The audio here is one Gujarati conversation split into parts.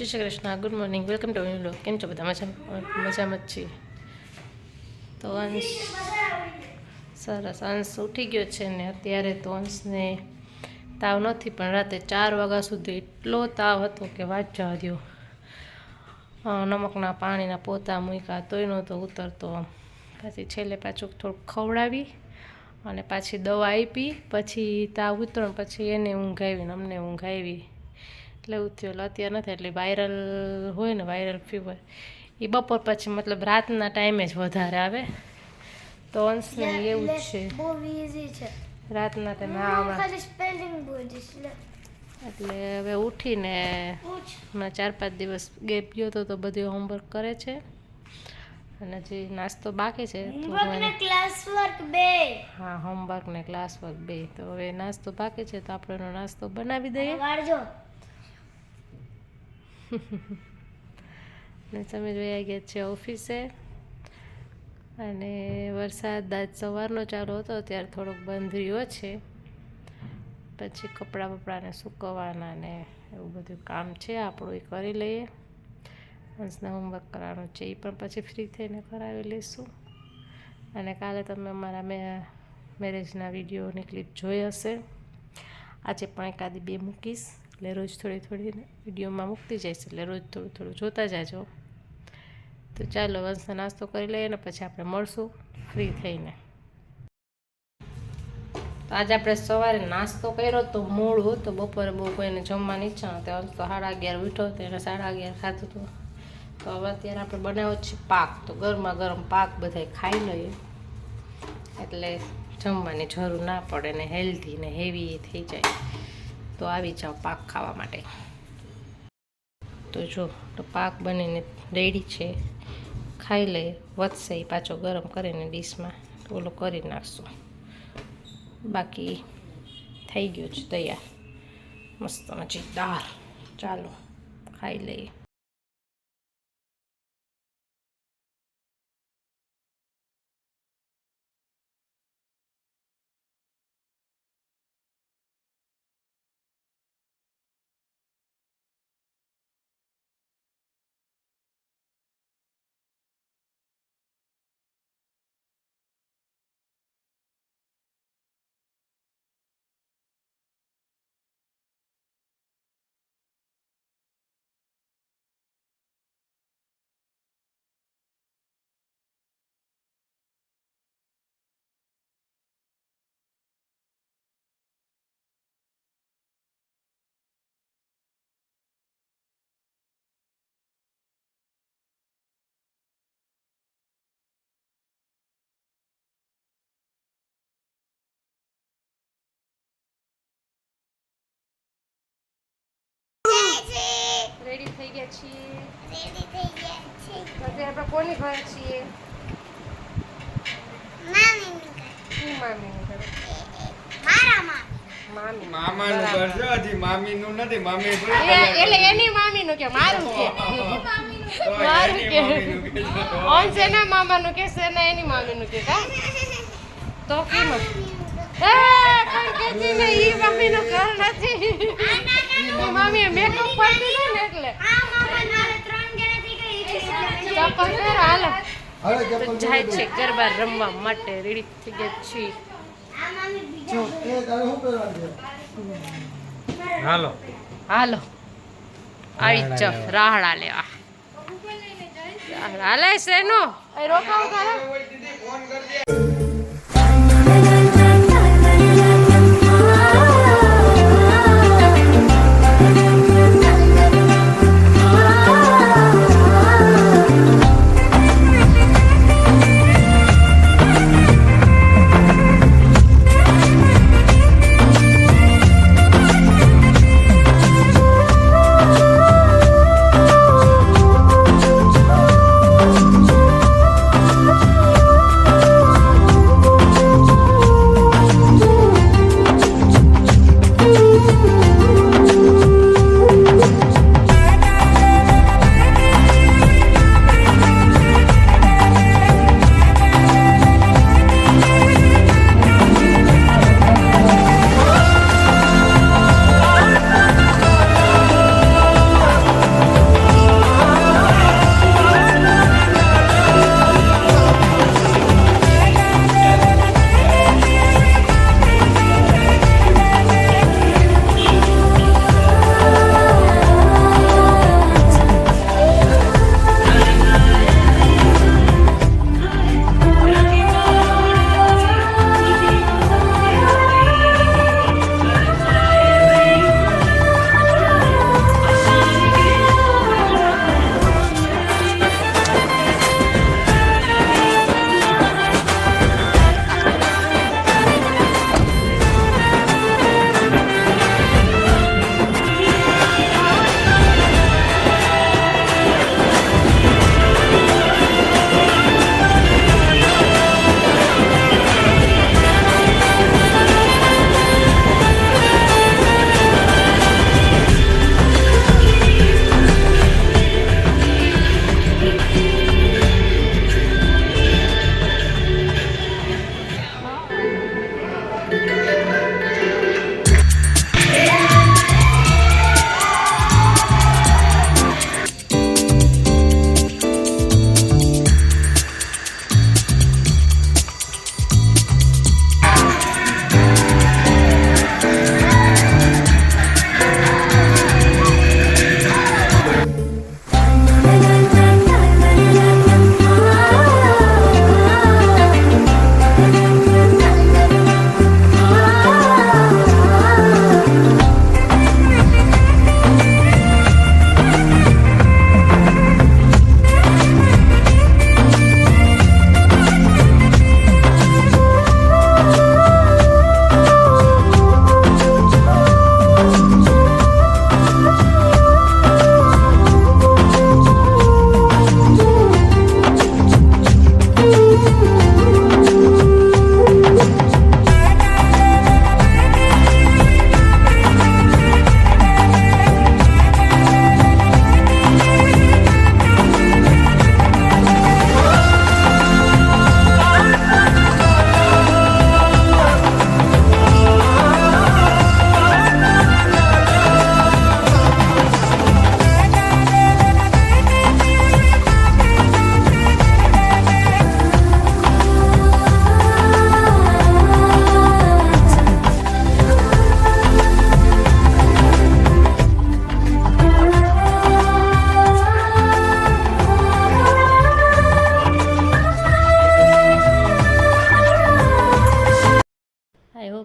જય Shri Krishna, good morning, welcome to new vlog. કેમ છો બધા? મજામાં જ છીએ. તો અંશ સરસ, અંશ ઉઠી ગયો છે ને અત્યારે તો અંશને તાવ નથી, પણ રાતે 4 વાગ્યા સુધી એટલો તાવ હતો કે વાત જવા દ્યો. નમકના પાણીના પોતા મૂક્યા તોય નહોતો ઉતરતો. પછી છેલ્લે પાછું થોડુંક ખવડાવી અને પાછી દવા આપી, પછી તાવ ઉતરો, પછી એને ઊંઘ આવી ને અમને ઊંઘ આવી. એટલે એવું થયું. અત્યારે નથી, એટલે વાયરલ હોય ને, વાયરલ ફીવર એ બપોર પછી મતલબ રાતના ટાઈમે જ વધારે આવે. તો અંશને એવું જ છે રાતના ટાઈમે. એટલે હવે ઉઠીને હમણાં 4-5 દિવસ ગેપ ગયો હતો તો બધું હોમવર્ક કરે છે. અને જે નાસ્તો બાકી છે હા, હોમવર્ક ને ક્લાસ વર્ક 2. તો હવે નાસ્તો બાકી છે તો આપણે એનો નાસ્તો બનાવી દઈએ. ને તમે જોઈ ગયા છે ઓફિસે. અને વરસાદ આજ સવારનો ચાલુ હતો, ત્યારે થોડોક બંધ રહ્યો છે. પછી કપડાં સૂકવવાના ને એવું બધું કામ છે આપણું, એ કરી લઈએ. અંશના હોમવર્ક કરવાનું છે, એ પણ પછી ફ્રી થઈને કરાવી લઈશું. અને કાલે તમે અમારા મેરેજના વિડીયોની ક્લિપ જોઈ હશે. આજે પણ એકાદી 2 મૂકીશ, એટલે રોજ થોડી વિડીયોમાં મૂકતી જઈશ, એટલે રોજ થોડું જોતા જાજો. તો ચાલો અંશનો નાસ્તો કરી લઈએ ને પછી આપણે મળશું ફ્રી થઈને. તો આજે આપણે સવારે નાસ્તો કર્યો તો મોડું, તો બપોરે બહુ કોઈને જમવાની ઈચ્છા નહોતી. અંશ તો 11:30 ઉઠ્યો તો એને 11:30 ખાધું હતું. તો હવે અત્યારે આપણે બનાવ્યો છે પાક. તો ગરમા ગરમ પાક બધાય ખાઈ લઈએ, એટલે જમવાની જરૂર ના પડે ને હેલ્ધી ને હેવી થઈ જાય. તો આવી જાઓ પાક ખાવા માટે. તો જો તો પાક બનીને રેડી છે, ખાઈ લઈએ. વધશે એ પાછો ગરમ કરીને ડીશમાં ઓલો કરી નાખશું. બાકી થઈ ગયું છે તૈયાર, મસ્ત મજેદાર. ચાલો ખાઈ લઈએ. રેડી થઈ ગયા છીએ. અત્યારે આપણે કોની ઘરે છીએ? મામીની ઘરે. મામાનું ઘર છે, હજી મામીનું નથી. મામી એટલે એની મામીનું કે મારું કે મારું કે અંશ એના મામાનું કે છે ને એની મામીનું કે કા. તો કેમ કોઈ કહેતી ને ઈ મમ્મીનું ઘર નથી. ઈ મમ્મીએ મેકઅપ કરી દીધો ને એટલે ચપ્પલ પહેરો. હાલો જાય છે ગરબા રમવા માટે, રેડી થઈ ગયા છીએ. હાલો હાલો આવી જ રાહડા લેવા. હાલે છે નો રોકાવ કરે.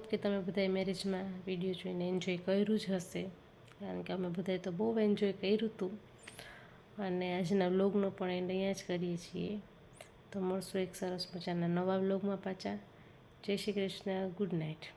હોપ કે તમે બધાએ મેરેજમાં વિડીયો જોઈને એન્જોય કર્યું જ હશે, કારણ કે અમે બધાએ તો બહુ એન્જોય કર્યું હતું. અને આજના વ્લોગનો પણ એન્ડ અહીંયા જ કરીએ છીએ. તો મળશું એક સરસ મજાના નવા વ્લોગમાં પાછા. જય શ્રી કૃષ્ણ, ગુડ નાઇટ.